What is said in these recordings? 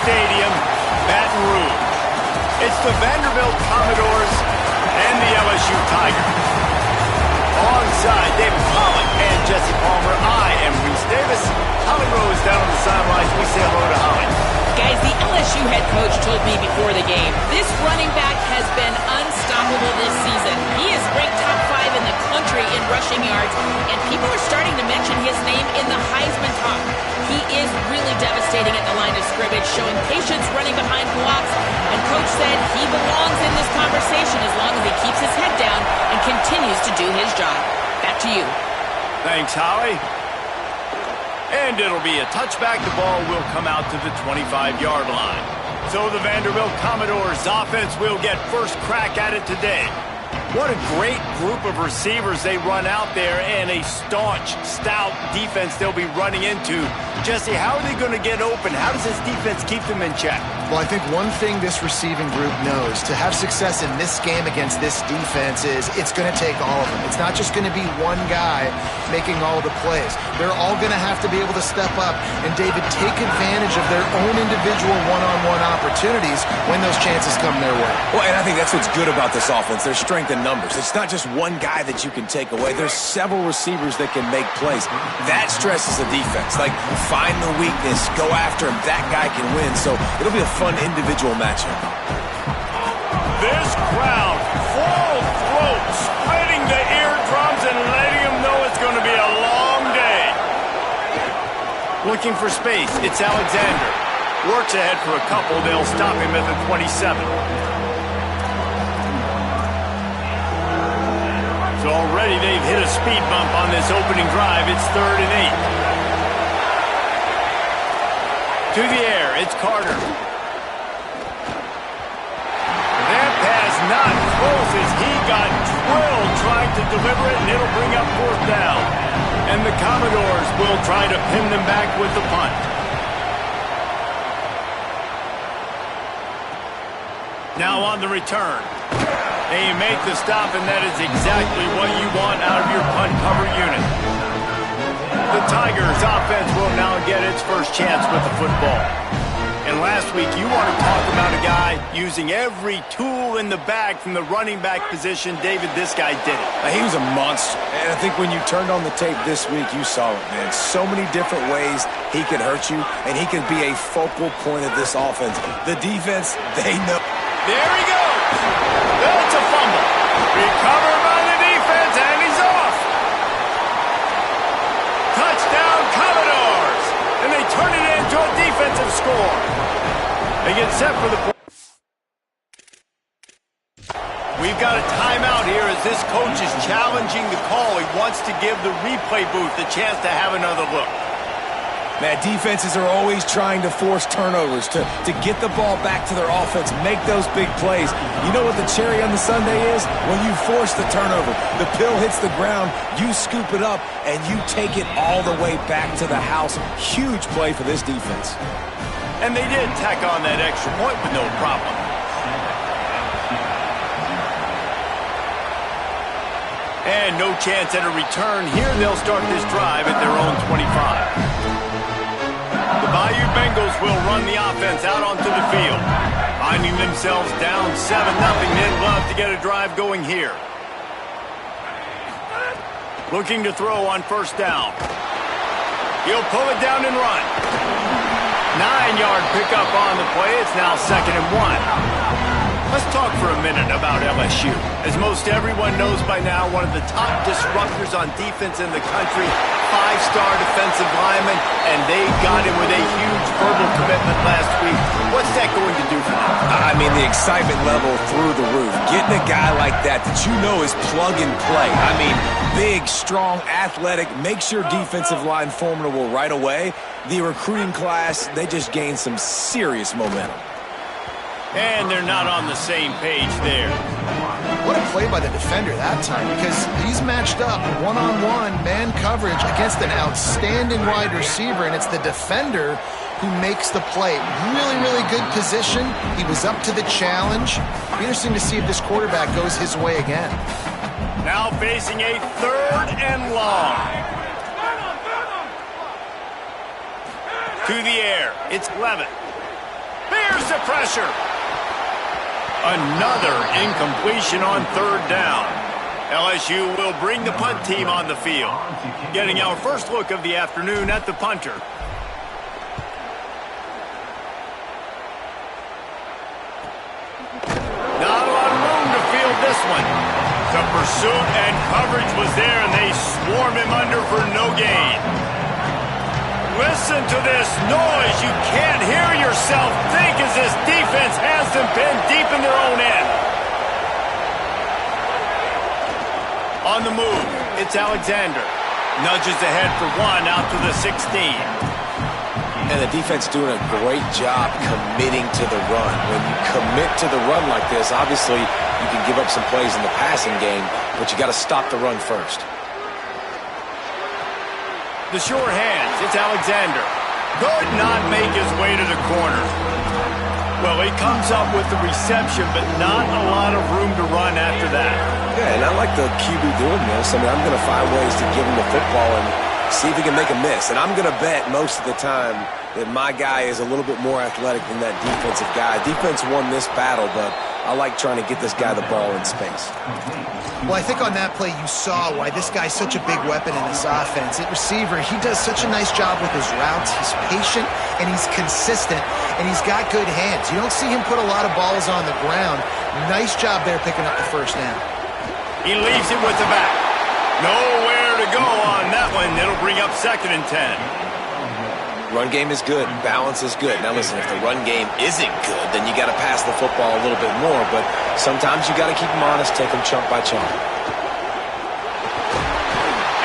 Stadium, Baton Rouge. It's the Vanderbilt Commodores and the LSU Tigers. Alongside David Pollack and Jesse Palmer, I am Reese Davis. Holly Rose down on the sidelines. We say hello to Holly. Guys, the LSU head coach told me before the game, this running back has been unstoppable this season. He is ranked top 5 in the country in rushing yards, and people are starting to mention his name in the Heisman talk. He is really devastating at the line of scrimmage, showing patience running behind blocks, and coach said he belongs in this conversation as long as he keeps his head down and continues to do his job. Back to you. Thanks, Holly. And it'll be a touchback. The ball will come out to the 25-yard line. So the Vanderbilt Commodores offense will get first crack at it today. What a great group of receivers they run out there, and a staunch, stout defense they'll be running into. Jesse, how are they going to get open? How does this defense keep them in check? Well, I think one thing this receiving group knows, to have success in this game against this defense, is it's going to take all of them. It's not just going to be one guy making all the plays. They're all going to have to be able to step up and, David, take advantage of their own individual one-on-one opportunities when those chances come their way. Well, and I think that's what's good about this offense. Their strength in numbers. It's not just one guy that you can take away. There's several receivers that can make plays. That stresses the defense. Like, find the weakness, go after him. That guy can win. So it'll be a fun individual matchup. This crowd, full throat, splitting the eardrums and letting them know it's going to be a long day. Looking for space, it's Alexander. Works ahead for a couple. They'll stop him at the 27. So already they've hit a speed bump on this opening drive. It's 3rd and 8. To the air, it's Carter. That pass not close as he got drilled trying to deliver it, and it'll bring up 4th down. And the Commodores will try to pin them back with the punt. Now on the return. They make the stop, and that is exactly what you want out of your punt cover unit. The Tigers offense will now get its first chance with the football. And last week, you want to talk about a guy using every tool in the bag from the running back position. David, this guy did it. He was a monster. And I think when you turned on the tape this week, you saw it, man. So many different ways he could hurt you, and he can be a focal point of this offense. The defense, they know. There he goes. That's a fumble. Recovered by the defense, and he's off. Touchdown, Commodores. And they turn it into a defensive score. They get set for the... We've got a timeout here as this coach is challenging the call. He wants to give the replay booth the chance to have another look. Man, defenses are always trying to force turnovers, to get the ball back to their offense, make those big plays. You know what the cherry on the sundae is? When you force the turnover, the pill hits the ground, you scoop it up, and you take it all the way back to the house. Huge play for this defense. And they did tack on that extra point with no problem. And no chance at a return. Here they'll start this drive at their own 25. The Bayou Bengals will run the offense out onto the field. Finding themselves down 7-0, they'd love to get a drive going here. Looking to throw on 1st down. He'll pull it down and run. 9-yard pickup on the play. It's now 2nd and 1. Let's talk for a minute about LSU. As most everyone knows by now, one of the top disruptors on defense in the country, 5-star defensive lineman, and they got him with a huge verbal commitment last week. What's that going to do for them? I mean, the excitement level through the roof. Getting a guy like that you know is plug and play. I mean, big, strong, athletic, makes your defensive line formidable right away. The recruiting class, they just gained some serious momentum. And they're not on the same page there. What a play by the defender that time, because he's matched up one-on-one man coverage against an outstanding wide receiver, and it's the defender who makes the play. Really, really good position. He was up to the challenge. Be interesting to see if this quarterback goes his way again. Now facing a 3rd and long. To the air. It's Levitt. the pressure. Another incompletion on third down. LSU will bring the punt team on the field. Getting our first look of the afternoon at the punter. Not a lot of room to field this one. The pursuit and coverage was there, and they swarm him under for no gain. Listen to this noise. You can't hear yourself think as this defense has them pinned deep in their own end. On the move, it's Alexander. Nudges ahead for one out to the 16. And the defense doing a great job committing to the run. When you commit to the run like this, obviously you can give up some plays in the passing game, but you got to stop the run first. The sure hands, it's Alexander. Could not make his way to the corner. Well, he comes up with the reception, but not a lot of room to run after that. Yeah, and I like the QB doing this. I mean, I'm going to find ways to give him the football and see if he can make a miss. And I'm going to bet most of the time that my guy is a little bit more athletic than that defensive guy. Defense won this battle, but I like trying to get this guy the ball in space. Well, I think on that play you saw why this guy's such a big weapon in this offense. At receiver, he does such a nice job with his routes. He's patient, and he's consistent, and he's got good hands. You don't see him put a lot of balls on the ground. Nice job there picking up the first down. He leaves it with the back. Nowhere to go on that one. It'll bring up 2nd and 10. Run game is good. Balance is good. Now listen, if the run game isn't good, then you got to pass the football a little bit more. But sometimes you got to keep them honest, take them chunk by chunk.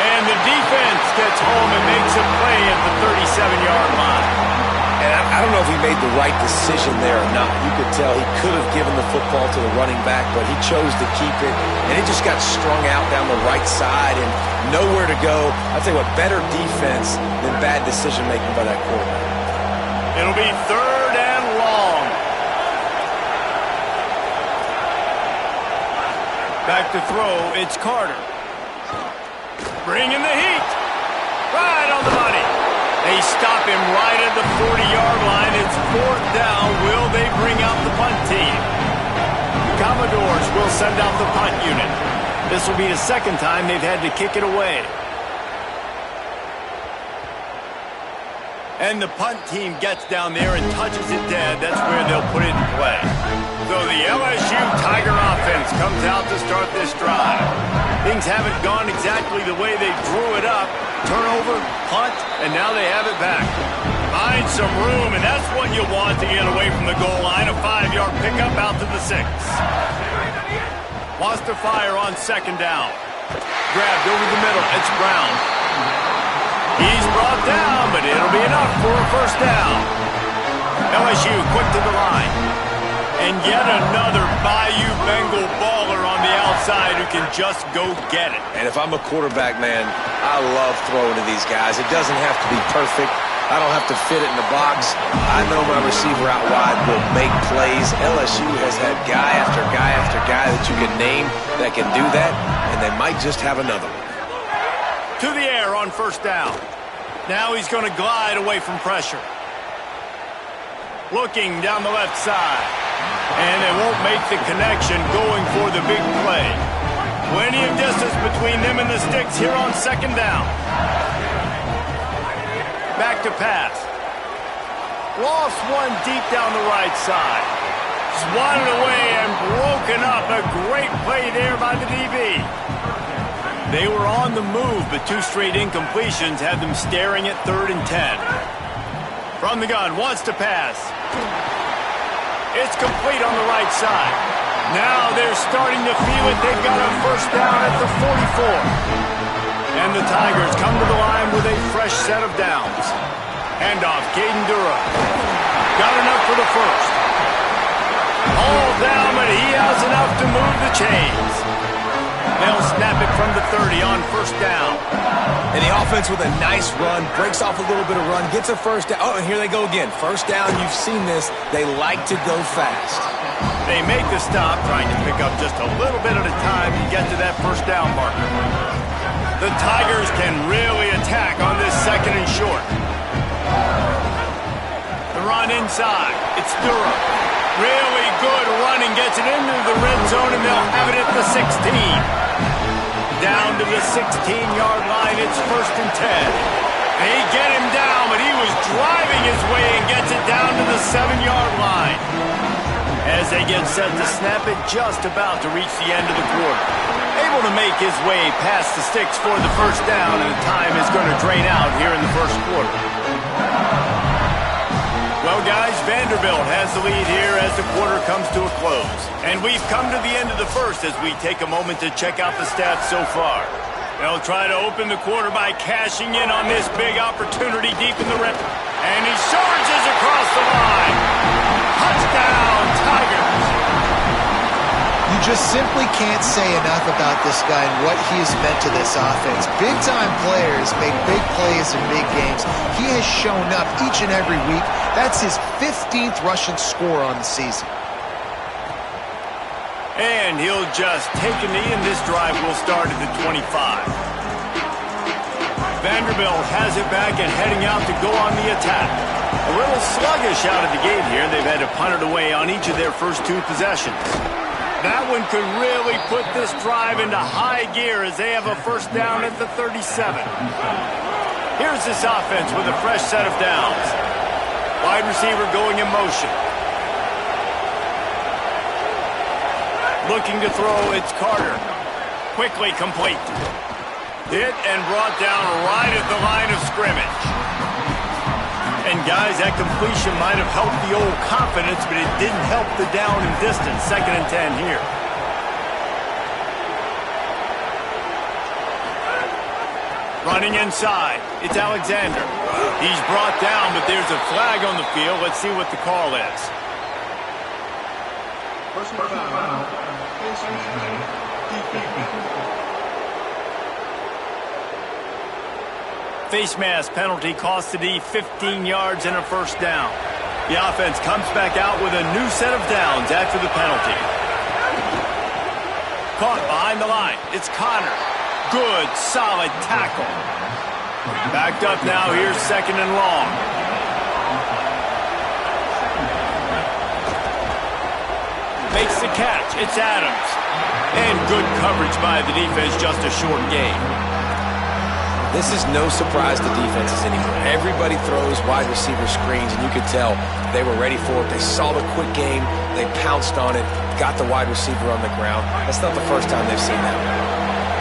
And the defense gets home and makes a play at the 37-yard line. And I don't know if he made the right decision there or not. You could tell he could have given the football to the running back, but he chose to keep it, and it just got strung out down the right side and nowhere to go. I'll tell you what, better defense than bad decision-making by that quarterback. It'll be 3rd and long. Back to throw, it's Carter. Bringing the heat. Right on the money. They stop him right at the 40-yard line. It's 4th down. Will they bring out the punt team? The Commodores will send out the punt unit. This will be the 2nd time they've had to kick it away. And the punt team gets down there and touches it dead. That's where they'll put it in play. So the LSU Tiger offense comes out to start this drive. Things haven't gone exactly the way they drew it up. Turnover, punt, and now they have it back. Find some room, and that's what you want to get away from the goal line. A 5-yard pickup out to the 6. Wants to fire on 2nd down. Grabbed over the middle. It's Brown. He's brought down, but it'll be enough for a 1st down. LSU quick to the line. And yet another Bayou Bengal baller on the outside who can just go get it. And if I'm a quarterback, man, I love throwing to these guys. It doesn't have to be perfect. I don't have to fit it in the box. I know my receiver out wide will make plays. LSU has had guy after guy after guy that you can name that can do that, and they might just have another one. To the air on 1st down. Now he's going to glide away from pressure. Looking down the left side. And they won't make the connection going for the big play. Plenty of distance between them and the sticks here on 2nd down. Back to pass. Lost one deep down the right side. Swatted away and broken up. A great play there by the DB. They were on the move, but 2 straight incompletions had them staring at 3rd and 10. From the gun, wants to pass. It's complete on the right side. Now they're starting to feel it. They've got a 1st down at the 44. And the Tigers come to the line with a fresh set of downs. Handoff, Caden Dura. Got enough for the 1st. All down, but he has enough to move the chains. They'll snap it from the 30 on 1st down. And the offense with a nice run, breaks off a little bit of run, gets a 1st down. Oh, and here they go again. 1st down, you've seen this. They like to go fast. They make the stop, trying to pick up just a little bit at a time to get to that 1st down marker. The Tigers can really attack on this 2nd and short. The run inside. It's Durham. Really good running, gets it into the red zone, and they'll have it at the 16. Down to the 16-yard line, it's 1st and 10. They get him down, but he was driving his way and gets it down to the 7-yard line. As they get set to snap it, just about to reach the end of the quarter. Able to make his way past the sticks for the 1st down, and the time is going to drain out here in the 1st quarter. Well, guys, Vanderbilt has the lead here as the quarter comes to a close. And we've come to the end of the 1st as we take a moment to check out the stats so far. They'll try to open the quarter by cashing in on this big opportunity deep in the red. And he charges across the line. Touchdown, Tigers. You just simply can't say enough about this guy and what he has meant to this offense. Big-time players make big plays in big games. He has shown up each and every week. That's his 15th rushing score on the season. And he'll just take a knee, and this drive will start at the 25. Vanderbilt has it back and heading out to go on the attack. A little sluggish out of the gate here. They've had to punt it away on each of their first 2 possessions. That one could really put this drive into high gear as they have a 1st down at the 37. Here's this offense with a fresh set of downs. Wide receiver going in motion. Looking to throw, it's Carter. Quickly complete. Hit and brought down right at the line of scrimmage. And guys, that completion might have helped the old confidence, but it didn't help the down and distance. 2nd and 10 here. Running inside, it's Alexander. He's brought down, but there's a flag on the field. Let's see what the call is. Personal foul. Face mask penalty cost the D 15 yards and a 1st down. The offense comes back out with a new set of downs after the penalty. Caught behind the line. It's Connor. Good, solid tackle. Backed up now. Here's 2nd and long. Makes the catch. It's Adams. And good coverage by the defense, just a short gain. This is no surprise to defenses anymore. Everybody throws wide receiver screens, and you could tell they were ready for it. They saw the quick game. They pounced on it, got the wide receiver on the ground. That's not the first time they've seen that.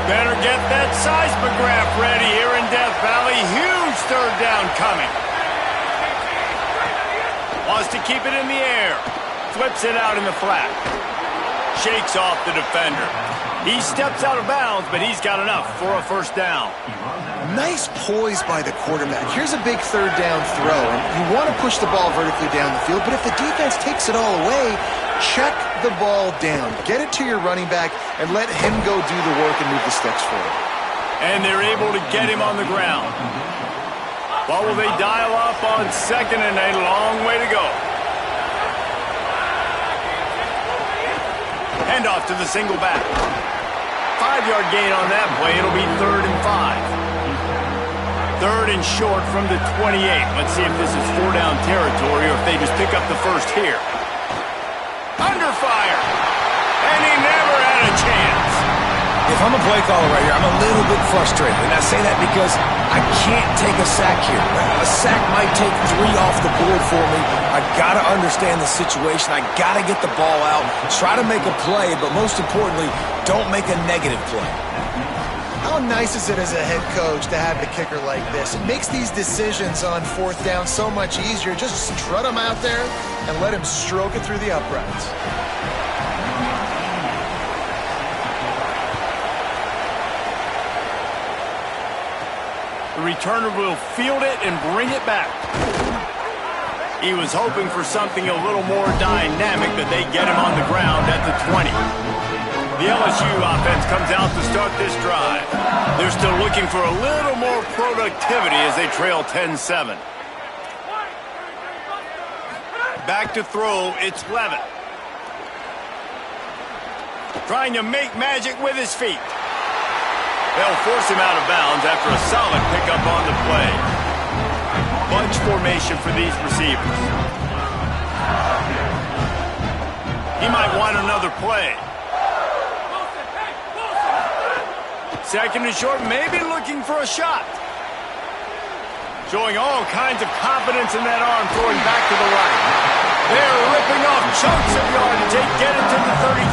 Better get that seismograph ready here in Death Valley. Huge 3rd down coming. Wants to keep it in the air. Flips it out in the flat. Shakes off the defender. He steps out of bounds, but he's got enough for a 1st down. Nice poise by the quarterback. Here's a big 3rd down throw, and you want to push the ball vertically down the field, but if the defense takes it all away, check the ball down. Get it to your running back and let him go do the work and move the sticks forward. And they're able to get him on the ground. What will they dial up on 2nd and a long way to go? Hand off to the single back. 5-yard gain on that play. It'll be 3rd and 5. 3rd and short from the 28. Let's see if this is 4-down territory or if they just pick up the 1st here. Under fire. And he never had a chance. If I'm a play caller right here, I'm a little bit frustrated. And I say that because I can't take a sack here. A sack might take 3 off the board for me. I got to understand the situation. I got to get the ball out. Try to make a play, but most importantly, don't make a negative play. How nice is it as a head coach to have the kicker like this? It makes these decisions on 4th down so much easier. Just strut him out there and let him stroke it through the uprights. The returner will field it and bring it back. He was hoping for something a little more dynamic, but they get him on the ground at the 20. The LSU offense comes out to start this drive. They're still looking for a little more productivity as they trail 10-7. Back to throw, it's Levitt. Trying to make magic with his feet. They'll force him out of bounds after a solid pickup on the play. Bunch formation for these receivers. run another play. Second and short, maybe looking for a shot. Showing all kinds of confidence in that arm, throwing back to the right. They're ripping off chunks of yardage. They get it to the 33.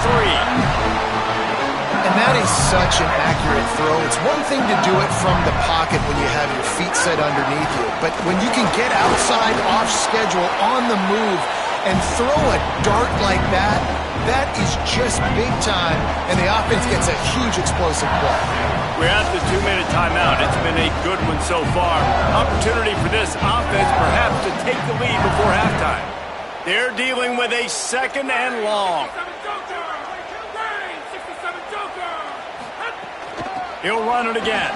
And that is such an accurate throw. It's one thing to do it from the pocket when you have your feet set underneath you, but when you can get outside, off schedule, on the move, and throw a dart like that, that is just big time, and the offense gets a huge explosive play. We're at the 2-minute timeout. It's been a good one so far. Opportunity for this offense perhaps to take the lead before halftime. They're dealing with a second and long. He'll run it again.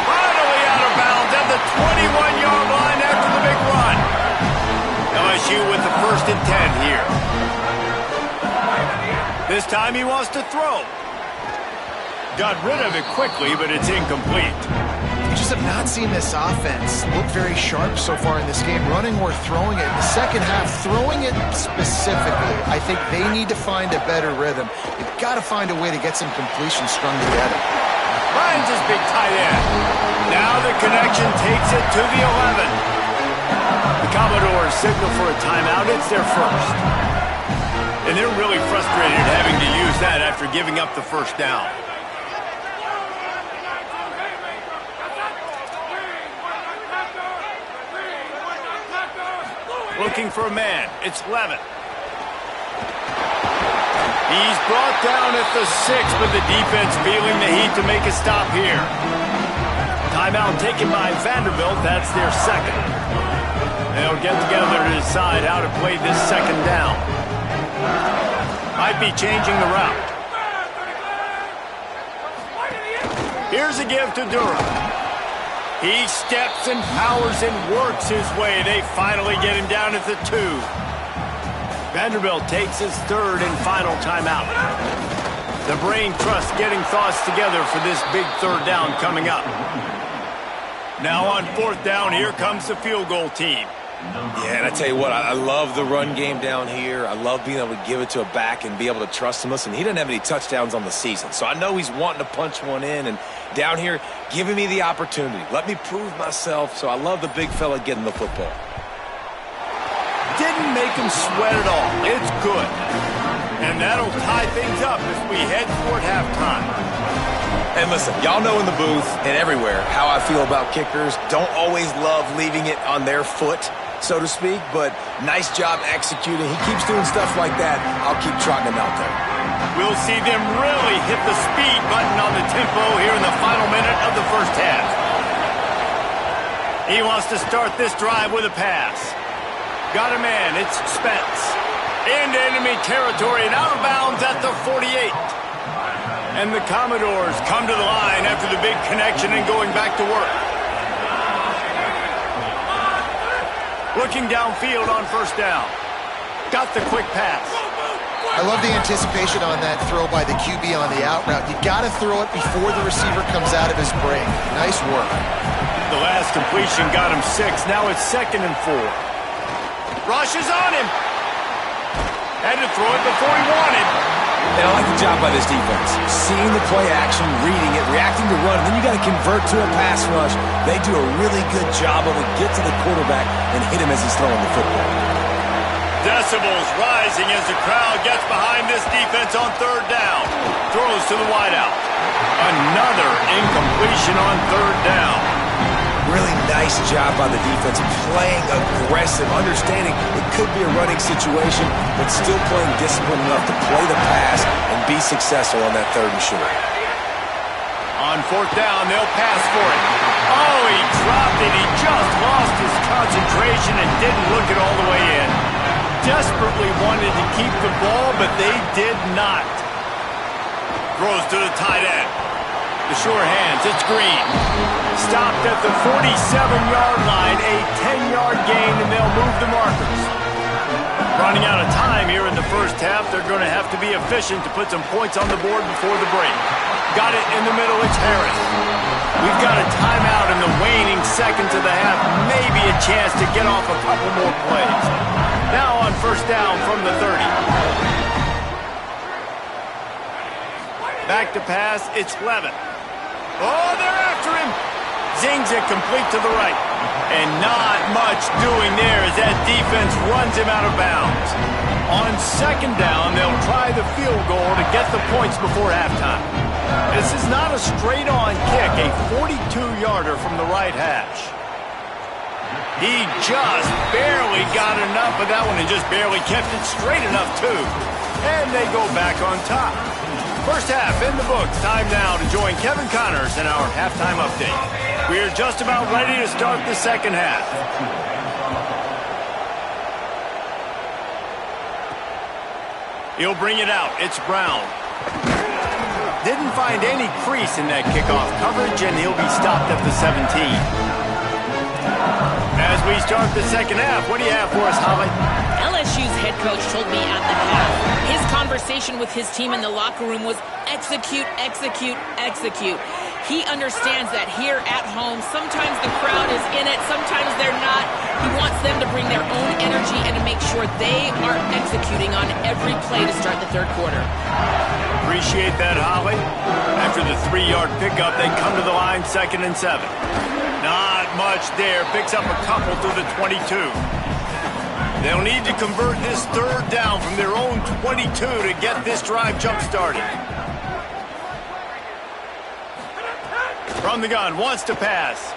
Finally out of bounds at the 21-yard line after the big run. LSU with the 1st and 10 here. This time he wants to throw. Got rid of it quickly, but it's incomplete. You just have not seen this offense look very sharp so far in this game, running or throwing it. In the second half, throwing it specifically, I think they need to find a better rhythm. You've got to find a way to get some completion strung together. Finds his big tight end. Now the connection takes it to the 11. The Commodores signal for a timeout. It's their first. And they're really frustrated having to use that after giving up the first down. Looking for a man. It's Levitt. He's brought down at the 6, but the defense feeling the heat to make a stop here. Timeout taken by Vanderbilt. That's their second. They'll get together to decide how to play this second down. Might be changing the route. Here's a give to Durham. He steps and powers and works his way. They finally get him down at the 2. Vanderbilt takes his 3rd and final timeout. The brain trust getting thoughts together for this big 3rd down coming up. Now on 4th down, here comes the field goal team. Yeah, and I tell you what, I love the run game down here. I love being able to give it to a back and be able to trust him. Listen, he doesn't have any touchdowns on the season, so I know he's wanting to punch one in. And down here, giving me the opportunity. Let me prove myself, so I love the big fella getting the football. Didn't make him sweat at all. It's good. And that'll tie things up as we head toward halftime. And listen, y'all know in the booth and everywhere how I feel about kickers. Don't always love leaving it on their foot, so to speak, but nice job executing. He keeps doing stuff like that. I'll keep trotting him out there. We'll see them really hit the speed button on the tempo here in the final minute of the first half. He wants to start this drive with a pass. Got a man. It's Spence. Into enemy territory and out of bounds at the 48. And the Commodores come to the line after the big connection and going back to work. Looking downfield on 1st down. Got the quick pass. I love the anticipation on that throw by the QB on the out route. You got to throw it before the receiver comes out of his break. Nice work. The last completion got him 6. Now it's 2nd and 4. Rush is on him. Had to throw it before he wanted. And I like the job by this defense. Seeing the play action, reading it, reacting to run, and then you got to convert to a pass rush. They do a really good job of it. Get to the quarterback and hit him as he's throwing the football. Decibels rising as the crowd gets behind this defense on 3rd down. Throws to the wideout. Another incompletion on 3rd down. Really nice job by the defense, playing aggressive, understanding it could be a running situation, but still playing disciplined enough to play the pass and be successful on that 3rd and short. On 4th down, they'll pass for it. Oh, he dropped it. He just lost his concentration and didn't look it all the way in. Desperately wanted to keep the ball, but they did not. Throws to the tight end. The sure hands, it's Green. Stopped at the 47-yard line, a 10-yard gain, and they'll move the markers. Running out of time here in the first half, they're going to have to be efficient to put some points on the board before the break. Got it in the middle, it's Harris. We've got a timeout in the waning seconds of the half, maybe a chance to get off a couple more plays. Now on first down from the 30. Back to pass, it's Levin. Oh, they're after him. Zings it complete to the right. And not much doing there as that defense runs him out of bounds. On second down, they'll try the field goal to get the points before halftime. This is not a straight-on kick, a 42-yarder from the right hash. He just barely got enough of that one and just barely kept it straight enough, too. And they go back on top. First half in the books. Time now to join Kevin Connors in our halftime update. We're just about ready to start the second half. He'll bring it out. It's Brown. Didn't find any crease in that kickoff coverage, and he'll be stopped at the 17. As we start the second half, what do you have for us, Holly? LSU's head coach told me at the half, his conversation with his team in the locker room was execute, execute, execute. He understands that here at home, sometimes the crowd is in it, sometimes they're not. He wants them to bring their own energy and to make sure they are executing on every play to start the third quarter. Appreciate that, Holly. After the 3-yard pickup, they come to the line 2nd and 7. Not much there. Picks up a couple to the 22. They'll need to convert this third down from their own 22 to get this drive jump-started. From the gun, wants to pass.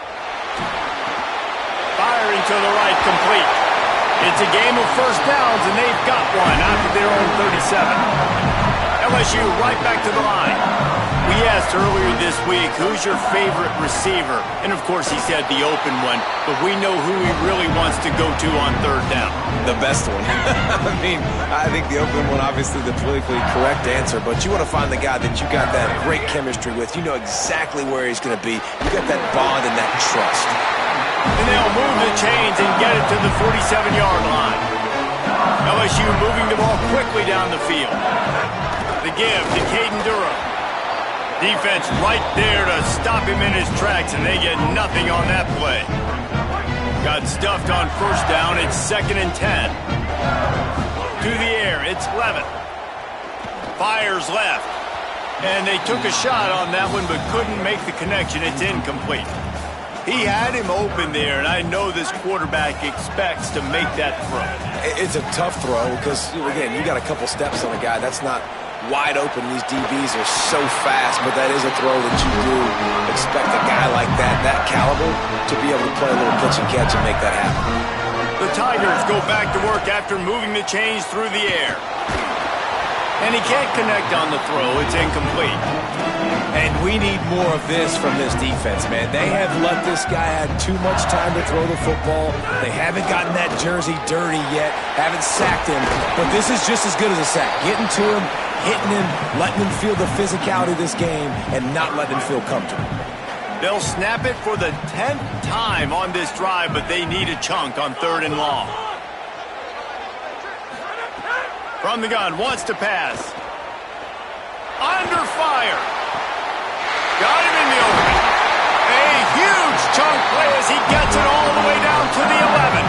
Firing to the right, complete. It's a game of first downs, and they've got one out to their own 37. LSU right back to the line. We asked earlier this week, who's your favorite receiver? And, of course, he said the open one, but we know who he really wants to go to on third down. The best one. I think the open one, obviously the politically correct answer, but you want to find the guy that you got that great chemistry with. You know exactly where he's going to be. You got that bond and that trust. And they'll move the chains and get it to the 47-yard line. LSU moving the ball quickly down the field. The give to Caden Durham. Defense right there to stop him in his tracks, and they get nothing on that play. Got stuffed on first down. It's 2nd and 10. To the air, it's Levin. Fires left. And they took a shot on that one, but couldn't make the connection. It's incomplete. He had him open there, and I know this quarterback expects to make that throw. It's a tough throw because, again, you got a couple steps on a guy. That's not wide open. These DBs are so fast, but that is a throw that you do expect a guy like that caliber, to be able to play a little pitch and catch and make that happen. The Tigers go back to work after moving the chains through the air. And he can't connect on the throw. It's incomplete. And we need more of this from this defense, man. They have let this guy have too much time to throw the football. They haven't gotten that jersey dirty yet, haven't sacked him. But this is just as good as a sack. Getting to him, hitting him, letting him feel the physicality of this game, and not letting him feel comfortable. They'll snap it for the 10th time on this drive, but they need a chunk on 3rd and long. From the gun, wants to pass. Under fire. Got him in the open. A huge chunk play as he gets it all the way down to the 11.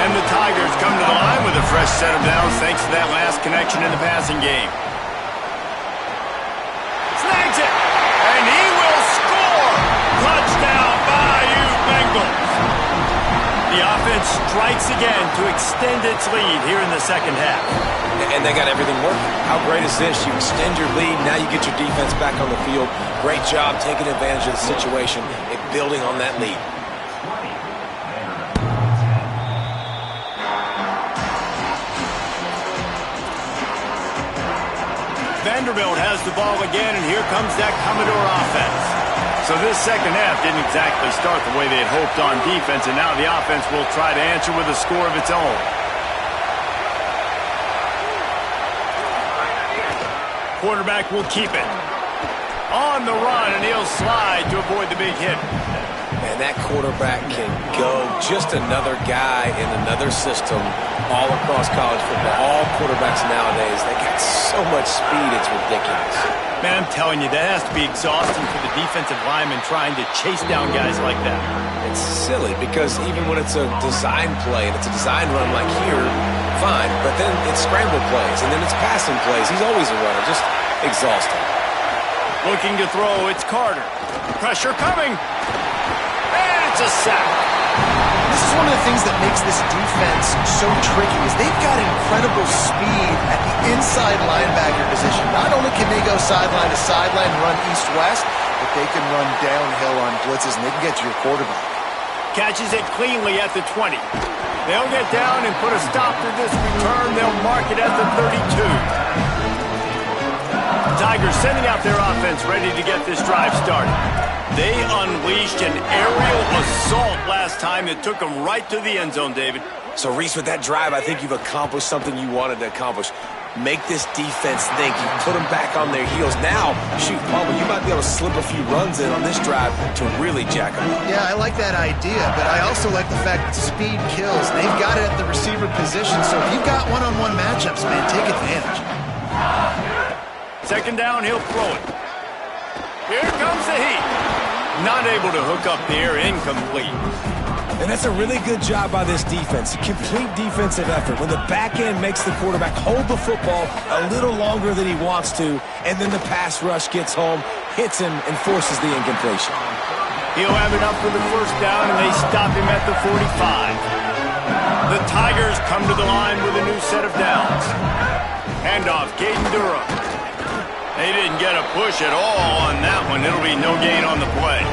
And the Tigers come to the line with a fresh set of downs thanks to that last connection in the passing game. Snags it. And he will score. Touchdown, Bayou Bengals. The offense strikes again to extend its lead here in the second half. And they got everything working. How great is this? You extend your lead, now you get your defense back on the field. Great job taking advantage of the situation and building on that lead. Vanderbilt has the ball again, and here comes that Commodore offense. So this second half didn't exactly start the way they had hoped on defense, and now the offense will try to answer with a score of its own. Quarterback will keep it. On the run, and he'll slide to avoid the big hit. Man, And that quarterback can go just another guy in another system all across college football. All quarterbacks nowadays, they got so much speed, it's ridiculous. Man, I'm telling you, that has to be exhausting for the defensive lineman trying to chase down guys like that. It's silly because even when it's a design play and it's a design run like here, fine. But then it's scramble plays and then it's passing plays. He's always a runner, just exhausting. Looking to throw, it's Carter. Pressure coming. And it's a sack. This is one of the things that makes this defense so tricky is they've got incredible speed at the inside linebacker position. Not only can they go sideline to sideline and run east-west, but they can run downhill on blitzes and they can get to your quarterback. Catches it cleanly at the 20. They'll get down and put a stop to this return. They'll mark it at the 32. Tigers sending out their offense ready to get this drive started. They unleashed an aerial assault last time that took them right to the end zone, David. So, Reese, with that drive, I think you've accomplished something you wanted to accomplish. Make this defense think. You put them back on their heels. Now, shoot, Palmer, you might be able to slip a few runs in on this drive to really jack them up. Yeah, I like that idea, but I also like the fact that speed kills. They've got it at the receiver position, so if you've got one-on-one matchups, man, take advantage. Second down, he'll throw it. Here comes the heat. Not able to hook up there, incomplete. And that's a really good job by this defense. Complete defensive effort. When the back end makes the quarterback hold the football a little longer than he wants to, and then the pass rush gets home, hits him, and forces the incompletion. He'll have it up for the first down, and they stop him at the 45. The Tigers come to the line with a new set of downs. Handoff, Caden Durham. They didn't get a push at all on that one. It'll be no gain on the play.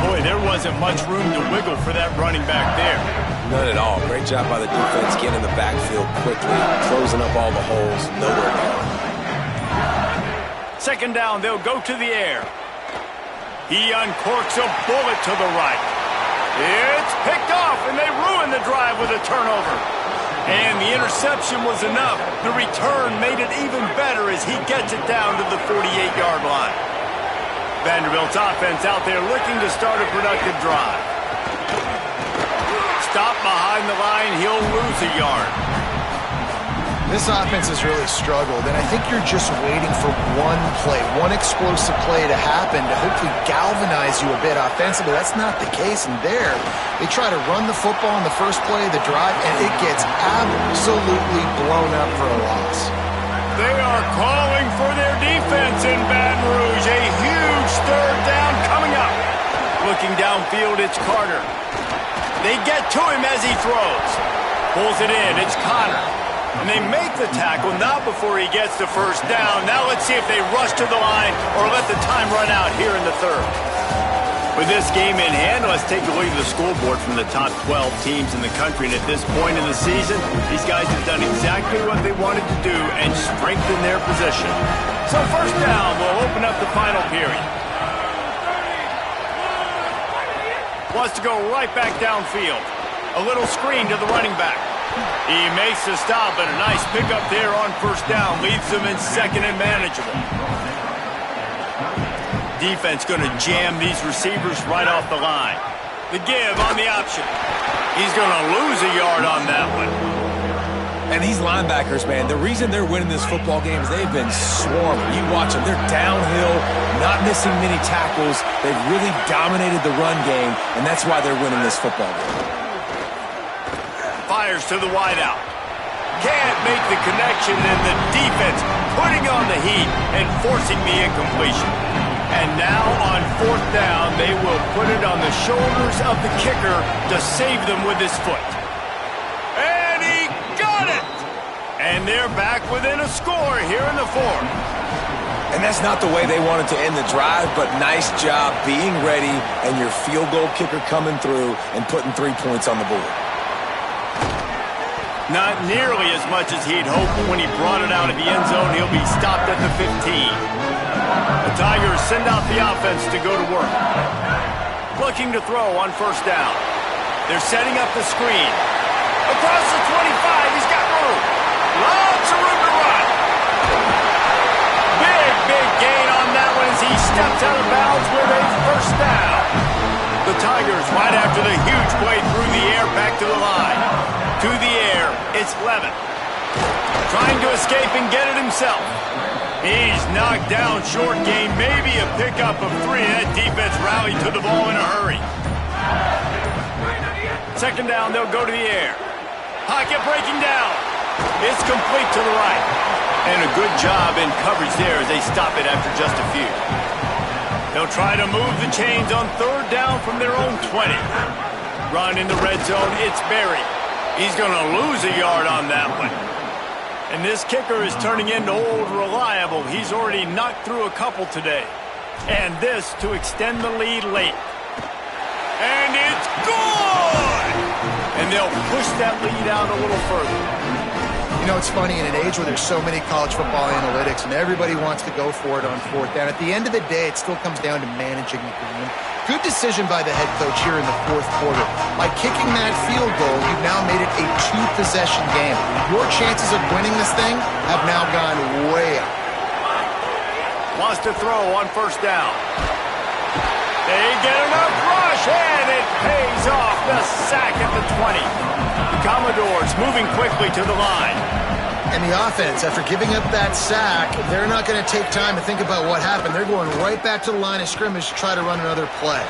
Boy, there wasn't much room to wiggle for that running back there. None at all. Great job by the defense getting in the backfield quickly, closing up all the holes, nowhere to go. Second down, they'll go to the air. He uncorks a bullet to the right. It's picked off, and they ruin the drive with a turnover. And the interception was enough. The return made it even better as he gets it down to the 48-yard line. Vanderbilt's offense out there looking to start a productive drive. Stop behind the line, he'll lose a yard. This offense has really struggled, and I think you're just waiting for one play, one explosive play to happen to hopefully galvanize you a bit offensively. That's not the case, and there, they try to run the football in the first play of the drive, and it gets absolutely blown up for a loss. They are calling for their defense in Baton Rouge. A huge third down coming up. Looking downfield, it's Carter. They get to him as he throws. Pulls it in, it's Connor. And they make the tackle, not before he gets the first down. Now let's see if they rush to the line or let the time run out here in the third. With this game in hand, let's take a look at the scoreboard from the top 12 teams in the country. And at this point in the season, these guys have done exactly what they wanted to do and strengthen their position. So first down, we'll open up the final period. Wants to go right back downfield. A little screen to the running back. He makes the stop, and a nice pickup there on first down. Leaves them in second and manageable. Defense going to jam these receivers right off the line. The give on the option. He's going to lose a yard on that one. And these linebackers, man, the reason they're winning this football game is they've been swarming. You watch them. They're downhill, not missing many tackles. They've really dominated the run game, and that's why they're winning this football game. Fires to the wideout. Can't make the connection, and the defense putting on the heat and forcing the incompletion. And now on fourth down, they will put it on the shoulders of the kicker to save them with his foot. And he got it! And they're back within a score here in the fourth. And that's not the way they wanted to end the drive, but nice job being ready and your field goal kicker coming through and putting 3 points on the board. Not nearly as much as he'd hoped, but when he brought it out of the end zone, he'll be stopped at the 15. The Tigers send out the offense to go to work. Looking to throw on first down. They're setting up the screen. Across the 25, he's got room. Lots of room to run. Big gain on that one as he steps out of bounds with a first down. The Tigers right after the huge play through the air back to the line. To the air, it's Levin. Trying to escape and get it himself. He's knocked down short gain, maybe a pickup of 3. That defense rallied to the ball in a hurry. Second down, they'll go to the air. Pocket breaking down. It's complete to the right. And a good job in coverage there as they stop it after just a few. They'll try to move the chains on third down from their own 20. Run in the red zone, it's Berry. He's going to lose a yard on that one. And this kicker is turning into old reliable. He's already knocked through a couple today. And this to extend the lead late. And it's good! And they'll push that lead out a little further. You know, it's funny, in an age where there's so many college football analytics and everybody wants to go for it on fourth down, at the end of the day, it still comes down to managing the game. Good decision by the head coach here in the fourth quarter. By kicking that field goal, you've now made it a 2-possession game. Your chances of winning this thing have now gone way up. Wants to throw on first down. They get enough rush, and it pays off. The sack at the 20. The Commodores moving quickly to the line. And the offense, after giving up that sack, they're not going to take time to think about what happened. They're going right back to the line of scrimmage to try to run another play.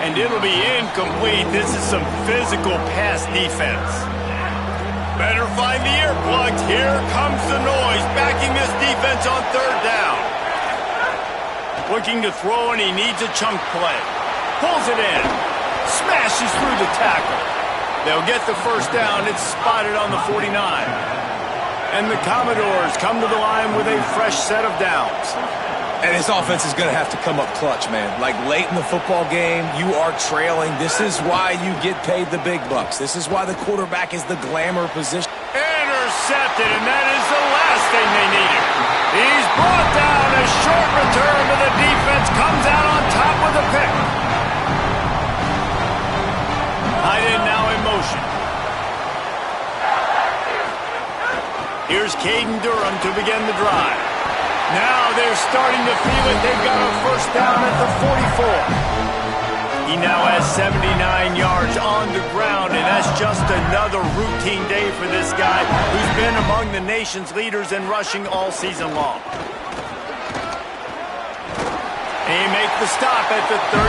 And it'll be incomplete. This is some physical pass defense. Better find the earplugs. Here comes the noise, backing this defense on third down. Looking to throw, and he needs a chunk play. Pulls it in. Smashes through the tackle. They'll get the first down. It's spotted on the 49. And the Commodores come to the line with a fresh set of downs. And his offense is going to have to come up clutch, man. Like late in the football game, you are trailing. This is why you get paid the big bucks. This is why the quarterback is the glamour position. Intercepted, and that is the last thing they needed. He's brought down. A short return, but the defense comes out on top with a pick. Tight end now in motion. Here's Caden Durham to begin the drive. Now they're starting to feel it. They've got a first down at the 44. He now has 79 yards on the ground, and that's just another routine day for this guy who's been among the nation's leaders in rushing all season long. He makes the stop at the 33,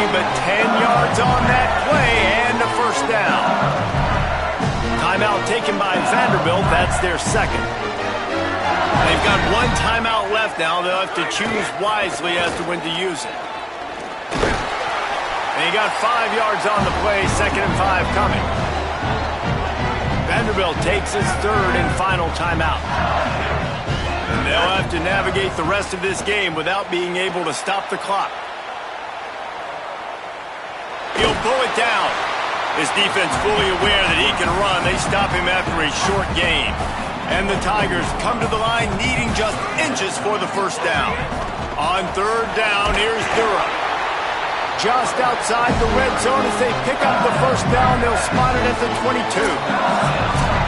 but 10 yards on that play and a first down. Timeout taken by Vanderbilt. That's their second. They've got one timeout left now. They'll have to choose wisely as to when to use it. And he got 5 yards on the play, 2nd and 5 coming. Vanderbilt takes his third and final timeout. And they'll have to navigate the rest of this game without being able to stop the clock. He'll pull it down. His defense fully aware that he can run. They stop him after a short gain. And the Tigers come to the line needing just inches for the first down. On third down, here's Durham. Just outside the red zone as they pick up the first down. They'll spot it at the 22.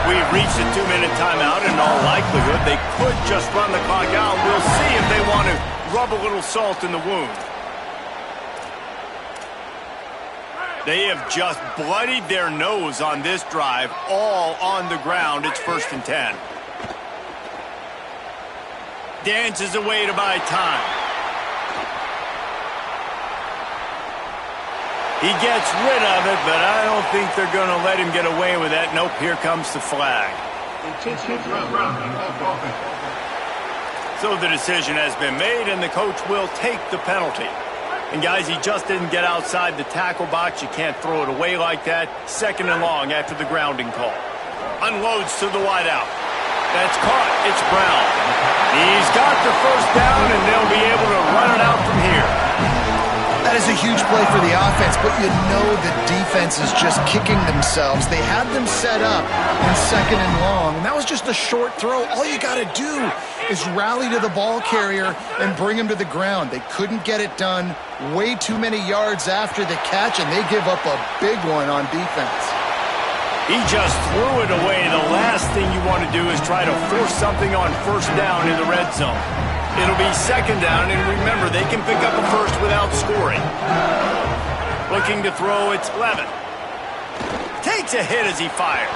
We've reached a 2-minute timeout. In all likelihood, they could just run the clock out. We'll see if they want to rub a little salt in the wound. They have just bloodied their nose on this drive, all on the ground. It's 1st and 10. Dances away to buy time. He gets rid of it, but I don't think they're going to let him get away with that. Nope, here comes the flag. So the decision has been made, and the coach will take the penalty. And guys, he just didn't get outside the tackle box. You can't throw it away like that. 2nd and long after the grounding call. Unloads to the wideout. That's caught. It's Brown. He's got the first down, and they'll be able to run it out from here. That is a huge play for the offense, but you know the defense is just kicking themselves. They had them set up in 2nd and long, and that was just a short throw. All you got to do is rally to the ball carrier and bring him to the ground. They couldn't get it done. Way too many yards after the catch, and they give up a big one on defense. He just threw it away. The last thing you want to do is try to force something on first down in the red zone. It'll be 2nd down, and remember, they can pick up a first without scoring. Looking to throw, it's Levin. Takes a hit as he fires.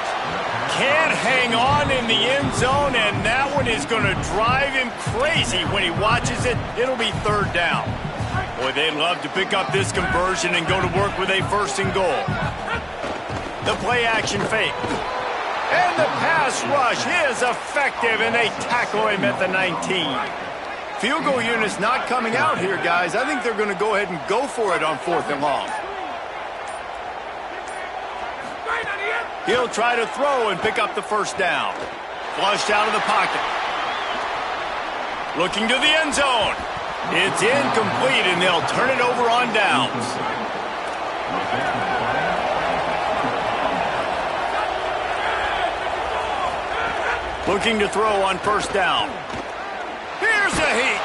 Can't hang on in the end zone, and that one is going to drive him crazy when he watches it. It'll be third down. Boy, they'd love to pick up this conversion and go to work with a first and goal. The play action fake. And the pass rush is effective, and they tackle him at the 19. Field goal unit's not coming out here, guys. I think they're going to go ahead and go for it on 4th and long. He'll try to throw and pick up the first down. Flushed out of the pocket. Looking to the end zone. It's incomplete, and they'll turn it over on downs. Looking to throw on first down. Here's a heat.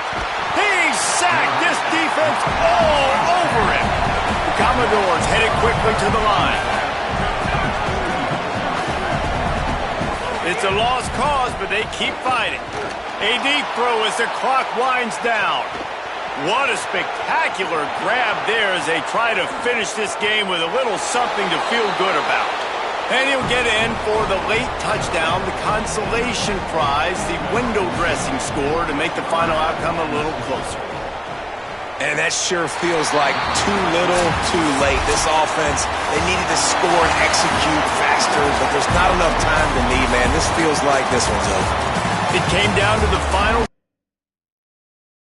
He's sacked. This defense all over him. The Commodores headed quickly to the line. It's a lost cause, but they keep fighting. A deep throw as the clock winds down. What a spectacular grab there as they try to finish this game with a little something to feel good about. And he'll get in for the late touchdown, the consolation prize, the window dressing score to make the final outcome a little closer. And that sure feels like too little, too late. This offense, they needed to score and execute faster, but there's not enough time to me, man. This feels like this one's over. It came down to the final